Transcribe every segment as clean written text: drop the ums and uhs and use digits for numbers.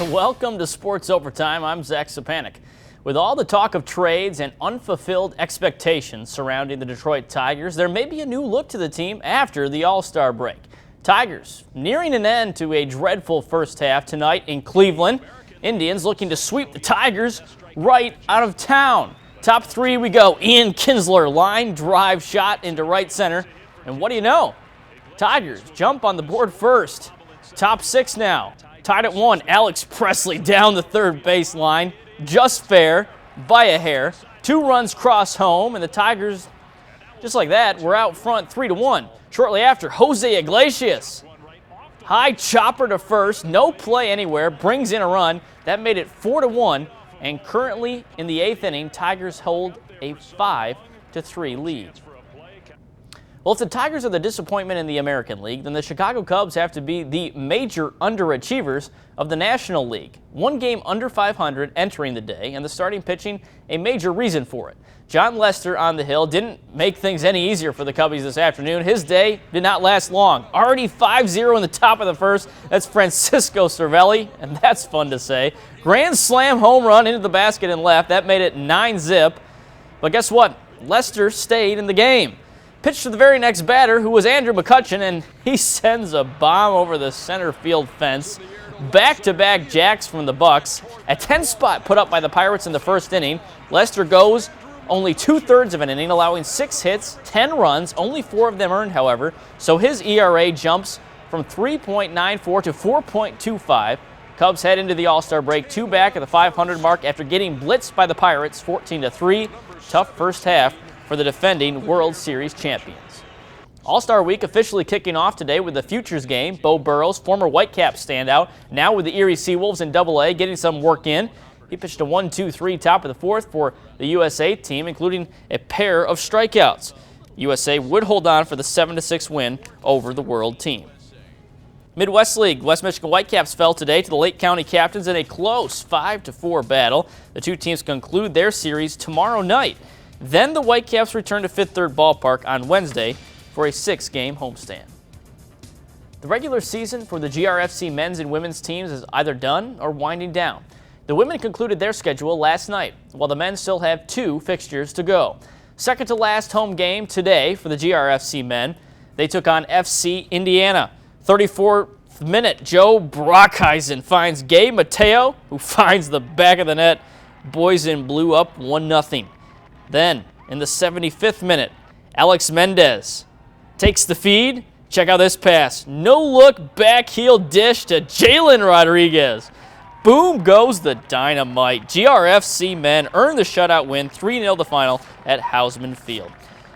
Welcome to Sports Overtime. I'm Zach Sapanik. With all the talk of trades and unfulfilled expectations surrounding the Detroit Tigers, there may be a new look to the team after the All-Star break. Tigers nearing an end to a dreadful first half tonight in Cleveland. Indians looking to sweep the Tigers right out of town. Top three we go. Ian Kinsler, line drive shot into right center. And what do you know? Tigers jump on the board first. Top six now. Tied at 1, Alex Presley down the third baseline. Just fair, by a hair. 2 runs cross home, and the Tigers, just like that, were out front 3-1. Shortly after, Jose Iglesias. High chopper to first, no play anywhere, brings in a run. That made it 4-1, and currently in the 8th inning, Tigers hold a 5-3 lead. Well, if the Tigers are the disappointment in the American League, then the Chicago Cubs have to be the major underachievers of the National League. 1 game under 500 entering the day, and the starting pitching a major reason for it. John Lester on the hill didn't make things any easier for the Cubbies this afternoon. His day did not last long. Already 5-0 in the top of the first. That's Francisco Cervelli, and that's fun to say. Grand slam home run into the basket and left. That made it 9-zip. But guess what? Lester stayed in the game. Pitched to the very next batter, who was Andrew McCutchen, and he sends a bomb over the center field fence. Back-to-back jacks from the Bucks. A 10 spot put up by the Pirates in the first inning. Lester goes only 2/3 of an inning, allowing 6 hits, 10 runs, only 4 of them earned, however. So his ERA jumps from 3.94 to 4.25. Cubs head into the All-Star break 2 back at the 500 mark after getting blitzed by the Pirates 14-3. Tough first half for the defending World Series champions. All-Star Week officially kicking off today with the Futures game. Bo Burrows, former Whitecap standout, now with the Erie Seawolves in Double-A, getting some work in. He pitched a 1-2-3 top of the 4th for the USA team, including a pair of strikeouts. USA would hold on for the 7-6 win over the World team. Midwest League, West Michigan Whitecaps fell today to the Lake County Captains in a close 5-4 battle. The two teams conclude their series tomorrow night. Then the Whitecaps return to Fifth Third Ballpark on Wednesday for a 6-game homestand. The regular season for the GRFC men's and women's teams is either done or winding down. The women concluded their schedule last night, while the men still have 2 fixtures to go. Second to last home game today for the GRFC men. They took on FC Indiana. 34th minute, Joe Brockheisen finds Gabe Mateo, who finds the back of the net. Boys in blue up 1-0. Then, in the 75th minute, Alex Mendez takes the feed. Check out this pass. No-look back-heel dish to Jalen Rodriguez. Boom goes the dynamite. GRFC men earn the shutout win, 3-0 the final at Hausman Field.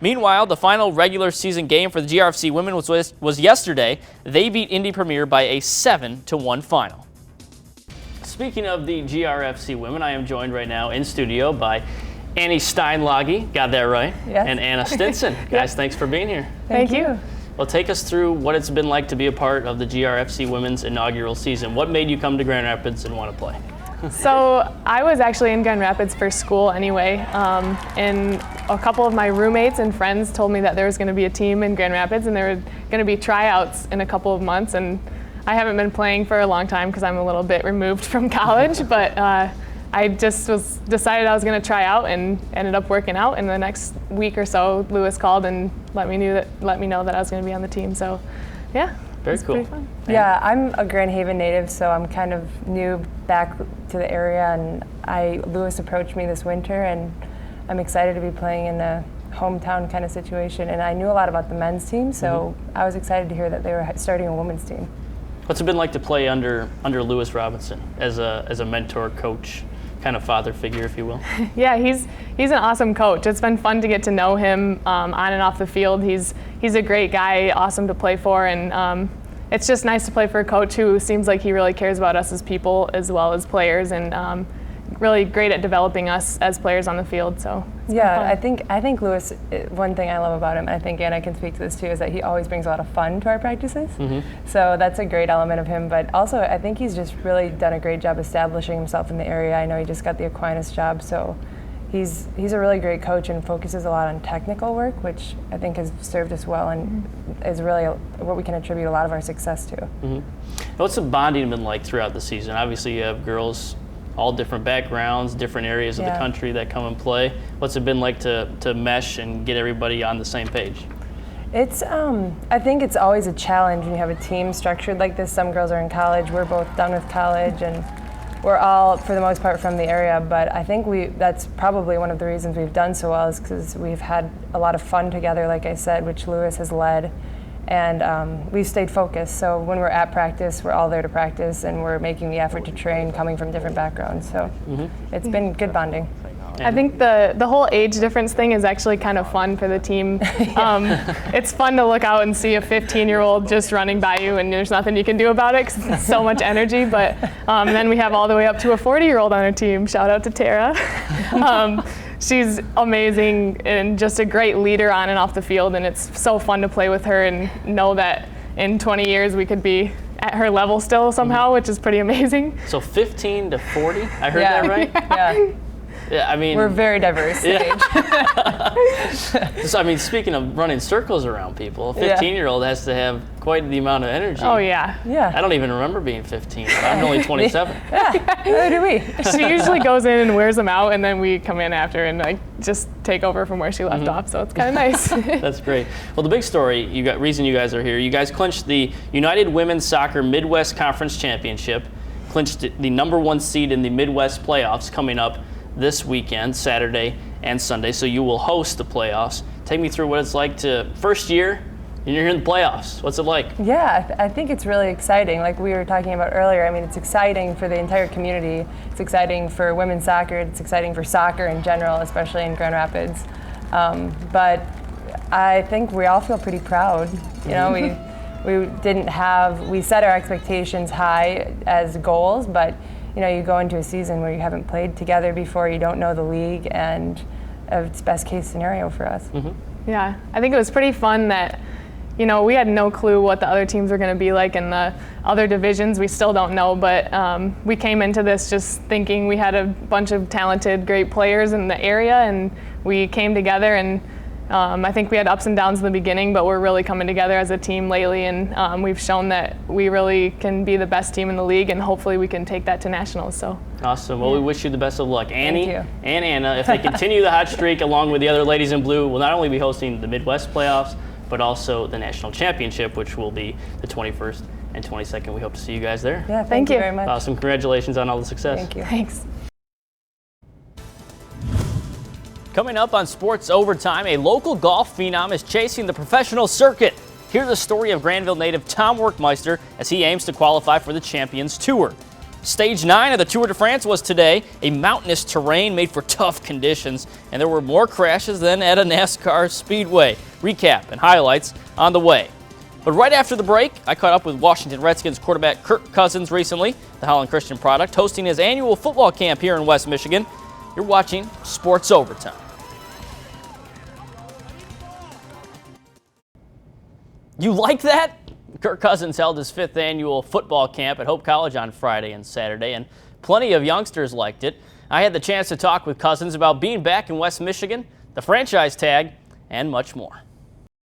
Meanwhile, the final regular season game for the GRFC women was yesterday. They beat Indy Premier by a 7-1 final. Speaking of the GRFC women, I am joined right now in studio by Annie Steinlage, got that right, yes. And Anna Stinson. Guys, thanks for being here. Thank you. Well, take us through what it's been like to be a part of the GRFC women's inaugural season. What made you come to Grand Rapids and want to play? So I was actually in Grand Rapids for school anyway, and a couple of my roommates and friends told me that there was going to be a team in Grand Rapids and there were going to be tryouts in a couple of months, and I haven't been playing for a long time because I'm a little bit removed from college, but I just decided I was going to try out and ended up working out. And the next week or so, Lewis called and let me know that I was going to be on the team. So, yeah, very cool. Pretty fun. Yeah, I'm a Grand Haven native, so I'm kind of new back to the area. And Lewis approached me this winter, and I'm excited to be playing in a hometown kind of situation. And I knew a lot about the men's team, so I was excited to hear that they were starting a women's team. What's it been like to play under Lewis Robinson as a mentor, coach, kind of father figure, if you will? Yeah, he's an awesome coach. It's been fun to get to know him on and off the field. He's a great guy, awesome to play for, and it's just nice to play for a coach who seems like he really cares about us as people as well as players, and really great at developing us as players on the field. So yeah, I think Lewis, one thing I love about him, and I think Anna can speak to this too, is that he always brings a lot of fun to our practices. So that's a great element of him. But also, I think he's just really done a great job establishing himself in the area. I know he just got the Aquinas job, so he's a really great coach and focuses a lot on technical work, which I think has served us well and is really what we can attribute a lot of our success to. What's the bonding been like throughout the season? Obviously, you have girls, all different backgrounds, different areas of the country that come and play. What's it been like to mesh and get everybody on the same page? It's, I think it's always a challenge when you have a team structured like this. Some girls are in college, we're both done with college, and we're all, for the most part, from the area, but I think that's probably one of the reasons we've done so well is because we've had a lot of fun together, like I said, which Lewis has led, and we've stayed focused. So when we're at practice, we're all there to practice, and we're making the effort to train coming from different backgrounds. So it's been good bonding. I think the whole age difference thing is actually kind of fun for the team. It's fun to look out and see a 15-year-old just running by you and there's nothing you can do about it because it's so much energy. But then we have all the way up to a 40-year-old on our team. Shout out to Tara. She's amazing and just a great leader on and off the field, and it's so fun to play with her and know that in 20 years we could be at her level still somehow, which is pretty amazing. So 15 to 40, I heard that right? Yeah. Yeah, I mean, we're very diverse in age. So, I mean, speaking of running circles around people, a 15-year-old has to have quite the amount of energy. Oh, yeah. Yeah. I don't even remember being 15. I'm only 27. Neither do we. She usually goes in and wears them out, and then we come in after and like just take over from where she left off. So it's kind of nice. That's great. Well, the big story, reason you guys are here, you guys clinched the United Women's Soccer Midwest Conference Championship, clinched the #1 seed in the Midwest playoffs coming up this weekend, Saturday and Sunday, so you will host the playoffs. Take me through what it's like to first year and you're in the playoffs. What's it like? Yeah, I think it's really exciting. Like we were talking about earlier, I mean, it's exciting for the entire community. It's exciting for women's soccer. It's exciting for soccer in general, especially in Grand Rapids. But I think we all feel pretty proud. You know, we set our expectations high as goals, but you know, you go into a season where you haven't played together before, you don't know the league, and it's best case scenario for us. Yeah, I think it was pretty fun that, you know, we had no clue what the other teams were going to be like in the other divisions. We still don't know, but we came into this just thinking we had a bunch of talented, great players in the area, and we came together, and I think we had ups and downs in the beginning, but we're really coming together as a team lately, and we've shown that we really can be the best team in the league, and hopefully we can take that to nationals. So awesome. Well, we wish you the best of luck. Annie Thank you. and Anna, if they continue the hot streak along with the other ladies in blue, will not only be hosting the Midwest playoffs, but also the national championship, which will be the 21st and 22nd. We hope to see you guys there. Yeah, thank you very much. Awesome. Congratulations on all the success. Thank you. thanks. Coming up on Sports Overtime, a local golf phenom is chasing the professional circuit. Here's the story of Granville native Tom Workmeister as he aims to qualify for the Champions Tour. Stage 9 of the Tour de France was today, a mountainous terrain made for tough conditions, and there were more crashes than at a NASCAR speedway. Recap and highlights on the way. But right after the break, I caught up with Washington Redskins quarterback Kirk Cousins recently, the Holland Christian product, hosting his annual football camp here in West Michigan. You're watching Sports Overtime. You like that? Kirk Cousins held his 5th annual football camp at Hope College on Friday and Saturday, and plenty of youngsters liked it. I had the chance to talk with Cousins about being back in West Michigan, the franchise tag, and much more.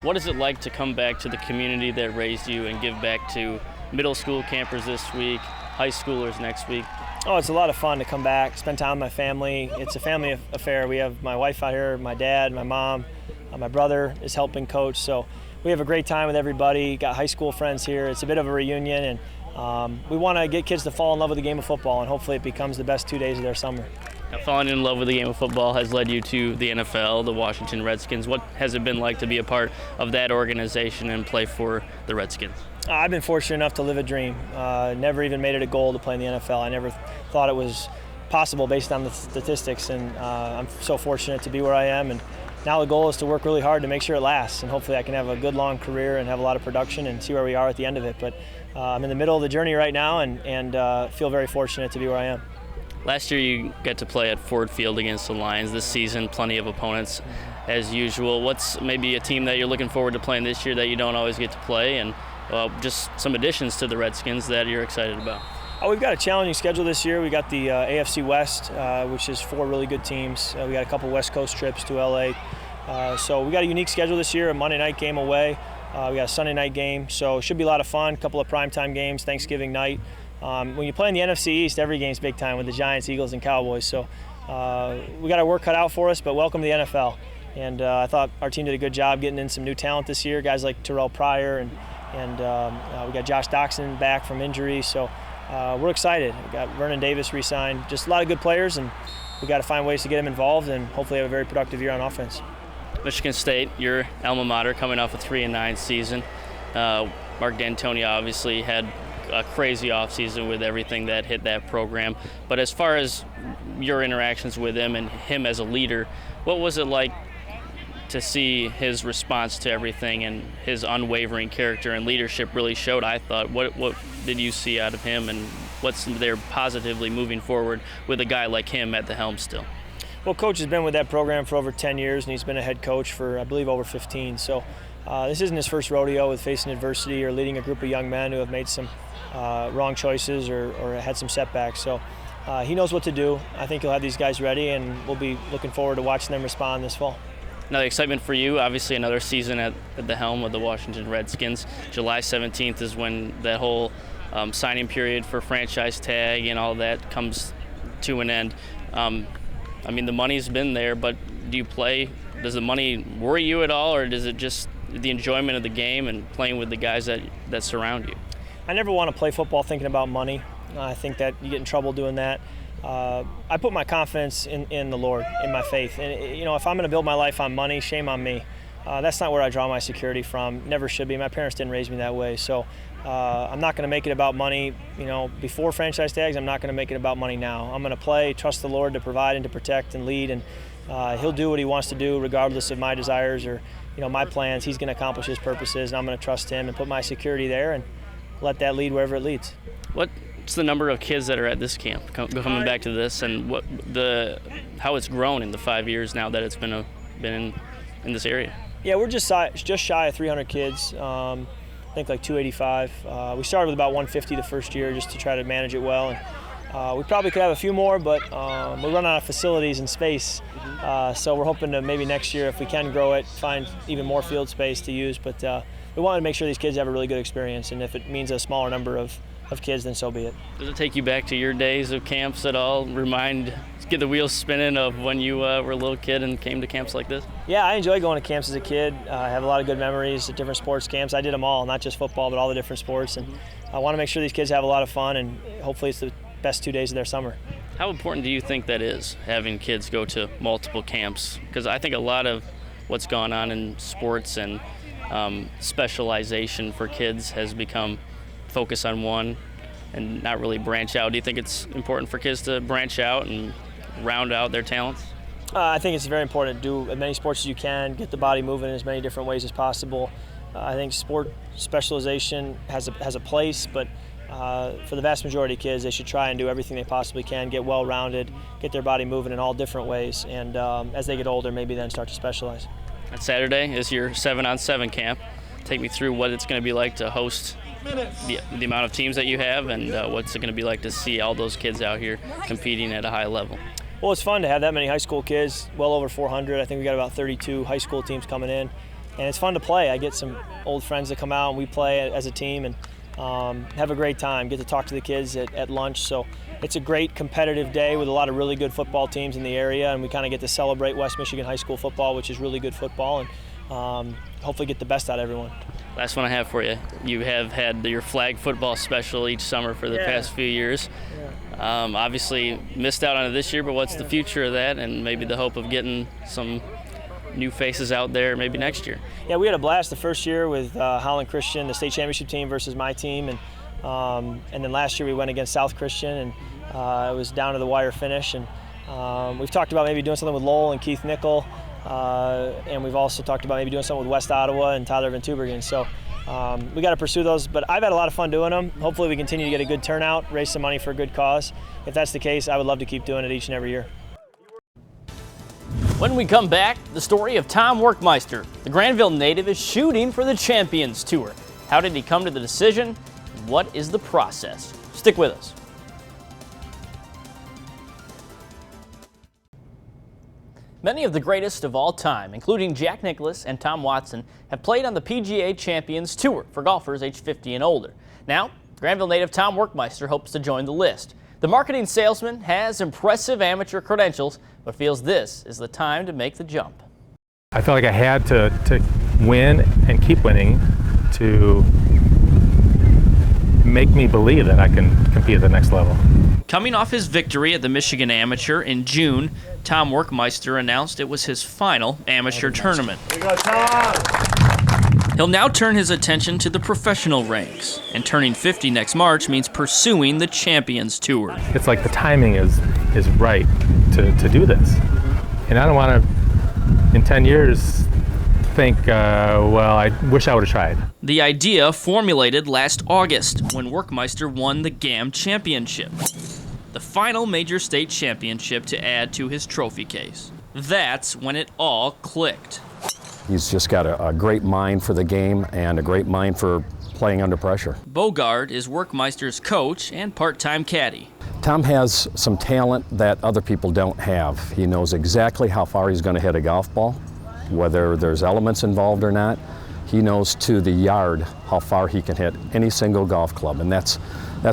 What is it like to come back to the community that raised you and give back to middle school campers this week, high schoolers next week? Oh, it's a lot of fun to come back, spend time with my family. It's a family affair. We have my wife out here, my dad, my mom, my brother is helping coach. So we have a great time with everybody. Got high school friends here. It's a bit of a reunion, and we want to get kids to fall in love with the game of football, and hopefully it becomes the best 2 days of their summer. Now, falling in love with the game of football has led you to the NFL, the Washington Redskins. What has it been like to be a part of that organization and play for the Redskins? I've been fortunate enough to live a dream. Never even made it a goal to play in the NFL. I never thought it was possible based on the statistics, and I'm so fortunate to be where I am. And now the goal is to work really hard to make sure it lasts, and hopefully I can have a good long career and have a lot of production and see where we are at the end of it. But I'm in the middle of the journey right now, and feel very fortunate to be where I am. Last year you got to play at Ford Field against the Lions. This season, plenty of opponents as usual. What's maybe a team that you're looking forward to playing this year that you don't always get to play, and just some additions to the Redskins that you're excited about? We've got a challenging schedule this year. We got the AFC West, which is 4 really good teams. We got a couple West Coast trips to LA. So we got a unique schedule this year, a Monday night game away. We got a Sunday night game, so it should be a lot of fun. A couple of primetime games, Thanksgiving night. When you play in the NFC East, every game's big time with the Giants, Eagles, and Cowboys. So we got our work cut out for us, but welcome to the NFL. And I thought our team did a good job getting in some new talent this year, guys like Terrell Pryor, and we got Josh Doxson back from injury. So we're excited. We got Vernon Davis re-signed. Just a lot of good players, and we got to find ways to get them involved and hopefully have a very productive year on offense. Michigan State, your alma mater, coming off a 3-9 season. Mark D'Antoni obviously had a crazy offseason with everything that hit that program. But as far as your interactions with him and him as a leader, what was it like to see his response to everything and his unwavering character and leadership really showed, I thought? What did you see out of him, and what's there positively moving forward with a guy like him at the helm still? Well, Coach has been with that program for over 10 years, and he's been a head coach for, I believe, over 15. So this isn't his first rodeo with facing adversity or leading a group of young men who have made some wrong choices or had some setbacks. So he knows what to do. I think he'll have these guys ready, and we'll be looking forward to watching them respond this fall. Now, the excitement for you, obviously another season at the helm of the Washington Redskins. July 17th is when that whole signing period for franchise tag and all that comes to an end. I mean, the money's been there, but do you play? Does the money worry you at all, or does it just the enjoyment of the game and playing with the guys that surround you? I never want to play football thinking about money. I think that you get in trouble doing that. I put my confidence in the Lord, in my faith. And, if I'm going to build my life on money, shame on me. That's not where I draw my security from. Never should be. My parents didn't raise me that way. So I'm not going to make it about money, before franchise tags. I'm not going to make it about money now. I'm going to play, trust the Lord to provide and to protect and lead. And He'll do what He wants to do regardless of my desires or, my plans. He's going to accomplish His purposes, and I'm going to trust Him and put my security there and let that lead wherever it leads. What's the number of kids that are at this camp, coming back to this, and how it's grown in the 5 years now that it's been in this area? Yeah, we're just shy of 300 kids. I think like 285. We started with about 150 the first year just to try to manage it well. And we probably could have a few more, but we run out of facilities and space. So we're hoping to maybe next year, if we can grow it, find even more field space to use. But we want to make sure these kids have a really good experience, and if it means a smaller number of kids, then so be it. Does it take you back to your days of camps at all? Get the wheels spinning of when you were a little kid and came to camps like this? Yeah, I enjoy going to camps as a kid. I have a lot of good memories at different sports camps. I did them all, not just football, but all the different sports. And I want to make sure these kids have a lot of fun, and hopefully it's the best 2 days of their summer. How important do you think that is, having kids go to multiple camps? Because I think a lot of what's gone on in sports and specialization for kids has become focus on one and not really branch out. Do you think it's important for kids to branch out and round out their talents? I think it's very important to do as many sports as you can, get the body moving in as many different ways as possible. I think sport specialization has a place, but for the vast majority of kids, they should try and do everything they possibly can, get well-rounded, get their body moving in all different ways, and as they get older, maybe then start to specialize. On Saturday is your 7-on-7 camp. Take me through what it's going to be like to host the amount of teams that you have, and what's it going to be like to see all those kids out here competing at a high level. Well, it's fun to have that many high school kids, well over 400. I think we got about 32 high school teams coming in, and it's fun to play. I get some old friends that come out, and we play as a team and have a great time, get to talk to the kids at lunch. So it's a great competitive day with a lot of really good football teams in the area, and we kind of get to celebrate West Michigan high school football, which is really good football, and hopefully get the best out of everyone. Last one I have for you. You have had your flag football special each summer for the past few years. Obviously missed out on it this year, but what's the future of that, and maybe the hope of getting some new faces out there maybe next year? Yeah, we had a blast the first year with Holland Christian, the state championship team versus my team, and then last year we went against South Christian, and it was down to the wire finish. And we've talked about maybe doing something with Lowell and Keith Nickel. And we've also talked about maybe doing something with West Ottawa and Tyler Van Tubergen. So we got to pursue those, but I've had a lot of fun doing them. Hopefully we continue to get a good turnout, raise some money for a good cause. If that's the case, I would love to keep doing it each and every year. When we come back, the story of Tom Workmeister. The Granville native is shooting for the Champions Tour. How did he come to the decision? What is the process? Stick with us. Many of the greatest of all time, including Jack Nicklaus and Tom Watson, have played on the PGA Champions Tour for golfers age 50 and older. Now, Granville native Tom Workmeister hopes to join the list. The marketing salesman has impressive amateur credentials, but feels this is the time to make the jump. I felt like I had to win and keep winning to make me believe that I can compete at the next level. Coming off his victory at the Michigan Amateur in June, Tom Workmeister announced it was his final amateur tournament. He'll now turn his attention to the professional ranks, and turning 50 next March means pursuing the Champions Tour. It's like the timing is right to do this. And I don't want to, in 10 years, think, well, I wish I would have tried. The idea formulated last August when Workmeister won the GAM Championship, the final major state championship to add to his trophy case. That's when it all clicked. He's just got a great mind for the game and a great mind for playing under pressure. Bogard is Workmeister's coach and part-time caddy. Tom has some talent that other people don't have. He knows exactly how far he's going to hit a golf ball, whether there's elements involved or not. He knows to the yard how far he can hit any single golf club, and that's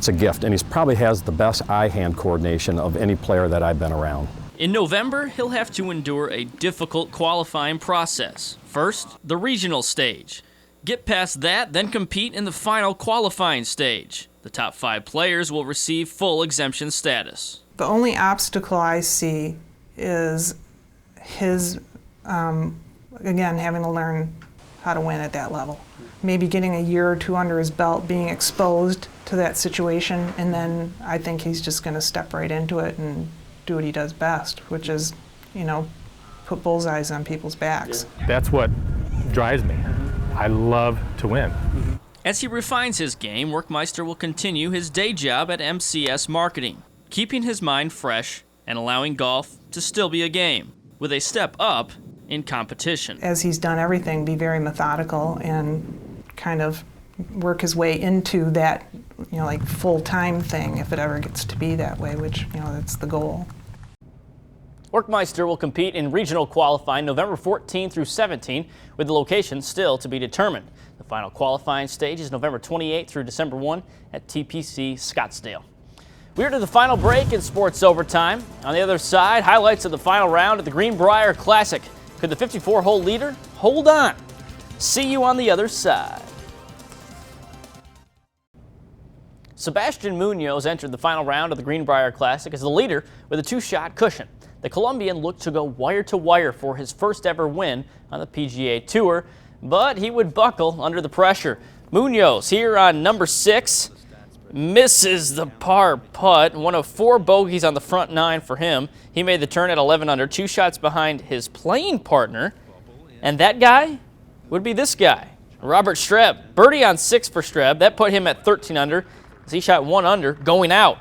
a gift. And he probably has the best eye-hand coordination of any player that I've been around. In November, he'll have to endure a difficult qualifying process. First, the regional stage. Get past that, then compete in the final qualifying stage. The top 5 players will receive full exemption status. The only obstacle I see is his, again, having to learn how to win at that level. Maybe getting a year or 2 under his belt, being exposed to that situation, and then I think he's just going to step right into it and do what he does best, which is, put bullseyes on people's backs. That's what drives me. I love to win. As he refines his game, Workmeister will continue his day job at MCS Marketing, keeping his mind fresh and allowing golf to still be a game, with a step up in competition. As he's done everything, be very methodical and kind of work his way into that, like full-time thing, if it ever gets to be that way, which, that's the goal. Workmeister will compete in regional qualifying November 14 through 17, with the location still to be determined. The final qualifying stage is November 28 through December 1 at TPC Scottsdale. We're to the final break in Sports Overtime. On the other side, highlights of the final round of the Greenbrier Classic. Could the 54-hole leader hold on? See you on the other side. Sebastian Munoz entered the final round of the Greenbrier Classic as the leader with a 2-shot cushion. The Colombian looked to go wire-to-wire for his first ever win on the PGA Tour, but he would buckle under the pressure. Munoz here on number 6 misses the par putt, one of 4 bogeys on the front 9 for him. He made the turn at 11 under, 2 shots behind his playing partner, and that guy would be this guy, Robert Streb. Birdie on 6 for Streb. That put him at 13 under as he shot 1 under going out.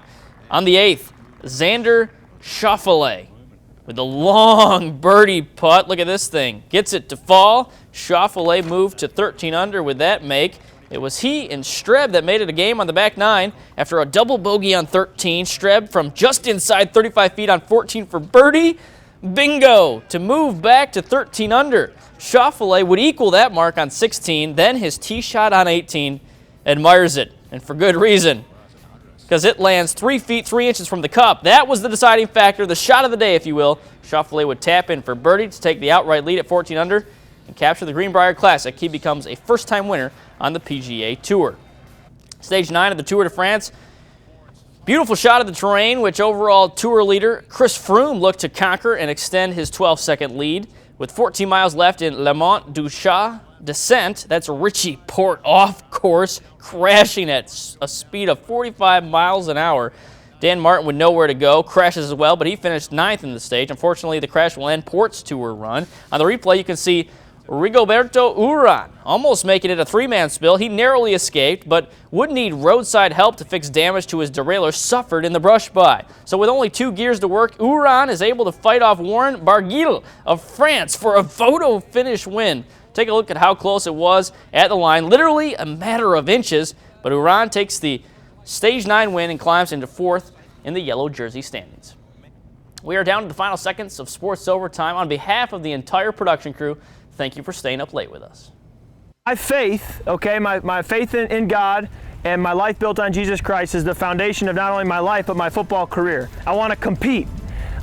On the 8th, Xander Schauffele with a long birdie putt. Look at this thing. Gets it to fall. Schauffele moved to 13 under with that make. It was he and Streb that made it a game on the back 9 after a double bogey on 13. Streb from just inside 35 feet on 14 for birdie. Bingo! To move back to 13 under. Schauffele would equal that mark on 16. Then his tee shot on 18 admires it, and for good reason, because it lands 3 feet 3 inches from the cup. That was the deciding factor, the shot of the day, if you will. Schauffele would tap in for birdie to take the outright lead at 14 under and capture the Greenbrier Classic. He becomes a first-time winner on the PGA Tour. Stage 9 of the Tour de France. Beautiful shot of the terrain, which overall Tour leader Chris Froome looked to conquer and extend his 12-second lead. With 14 miles left in Le Mont du Chat descent, that's Richie Porte off course, crashing at a speed of 45 miles an hour. Dan Martin with nowhere to go, crashes as well, but he finished 9th in the stage. Unfortunately, the crash will end Porte's Tour run. On the replay, you can see Rigoberto Urán almost making it a 3-man spill. He narrowly escaped, but would need roadside help to fix damage to his derailleur suffered in the brush by. So with only 2 gears to work, Urán is able to fight off Warren Barguil of France for a photo finish win. Take a look at how close it was at the line, literally a matter of inches, but Urán takes the Stage 9 win and climbs into 4th in the yellow jersey standings. We are down to the final seconds of Sports Overtime. On behalf of the entire production crew, thank you for staying up late with us. My faith, okay, my faith in God and my life built on Jesus Christ is the foundation of not only my life but my football career. I want to compete.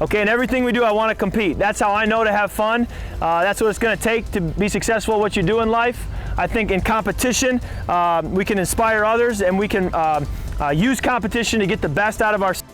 Okay, in everything we do, I want to compete. That's how I know to have fun. That's what it's going to take to be successful at what you do in life. I think in competition, we can inspire others and we can use competition to get the best out of ourselves.